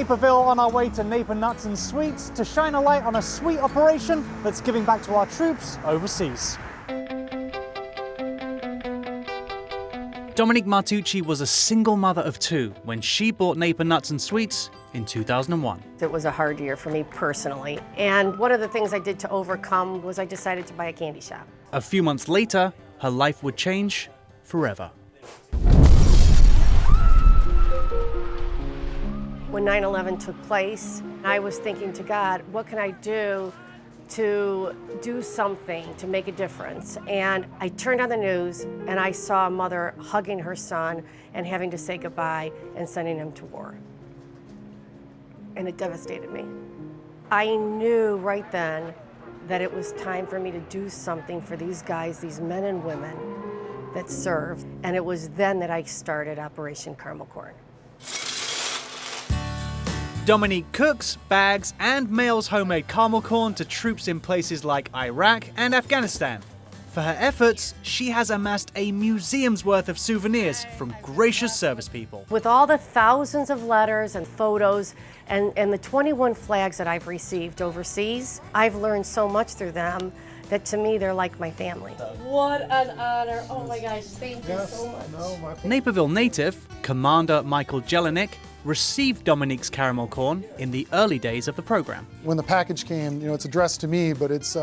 Naperville on our way to Naper Nuts and Sweets to shine a light on a sweet operation that's giving back to our troops overseas. Dominique Martucci was a single mother of two when she bought Naper Nuts and Sweets in 2001. It was a hard year for me personally, and one of the things I did to overcome was I decided to buy a candy shop. A few months later, her life would change forever. When 9/11 took place, I was thinking to God, what can I do to do something to make a difference? And I turned on the news and I saw a mother hugging her son and having to say goodbye and sending him to war. And it devastated me. I knew right then that it was time for me to do something for these guys, these men and women that served. And it was then that I started Operation Caramel Corn. Dominique cooks, bags, and mails homemade caramel corn to troops in places like Iraq and Afghanistan. For her efforts, she has amassed a museum's worth of souvenirs from gracious service people. With all the thousands of letters and photos and the 21 flags that I've received overseas, I've learned so much through them that to me they're like my family. What an honor. Oh my gosh, thank you so much. Naperville native, Commander Michael Jelinek, received Dominique's caramel corn in the early days of the program. When the package came, it's addressed to me, but it's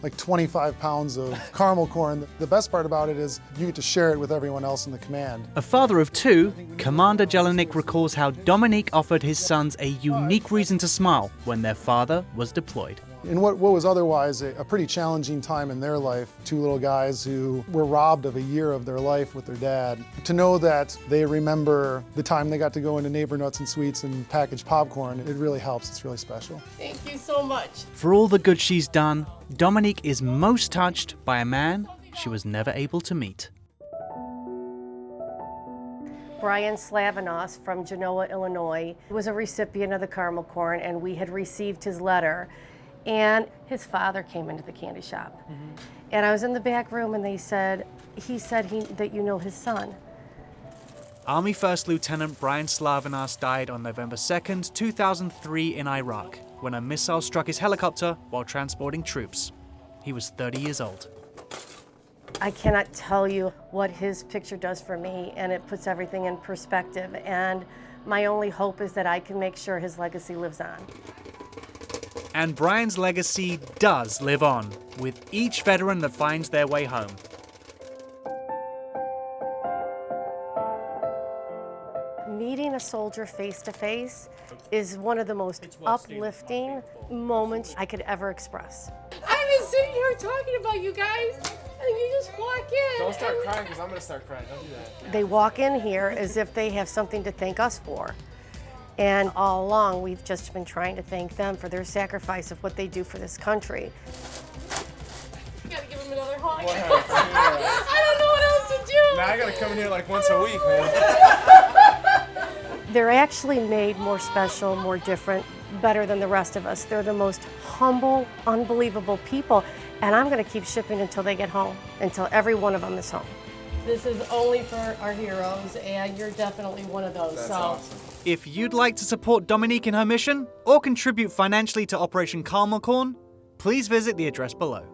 like 25 pounds of caramel corn. The best part about it is you get to share it with everyone else in the command. A father of two, Commander Jellinek recalls how Dominique offered his sons a unique reason to smile when their father was deployed. In what was otherwise a pretty challenging time in their life, two little guys who were robbed of a year of their life with their dad, to know that they remember the time they got to go into Naper Nuts and Sweets and package popcorn, it really helps. It's really special. Thank you so much. For all the good she's done, Dominique is most touched by a man she was never able to meet. Brian Slavinos from Genoa, Illinois, was a recipient of the caramel corn, and we had received his letter. And his father came into the candy shop. And I was in the back room and he said that you know his son. Army First Lieutenant Brian Slavinas died on November 2nd, 2003 in Iraq, when a missile struck his helicopter while transporting troops. He was 30 years old. I cannot tell you what his picture does for me, and it puts everything in perspective. And my only hope is that I can make sure his legacy lives on. And Brian's legacy does live on, with each veteran that finds their way home. Meeting a soldier face to face is one of the most uplifting moments I could ever express. I've been sitting here talking about you guys, and you just walk in. Don't start crying, because I'm going to start crying. Don't do that. They walk in here as if they have something to thank us for. And all along, we've just been trying to thank them for their sacrifice of what they do for this country. You gotta give him another hug. Yeah. I don't know what else to do. Now I got to come in here like once a week, man. They're actually made more special, more different, better than the rest of us. They're the most humble, unbelievable people. And I'm going to keep shipping until they get home, until every one of them is home. This is only for our heroes, and you're definitely one of those. That's so. awesome. If you'd like to support Dominique in her mission, or contribute financially to Operation Caramel Corn, please visit the address below.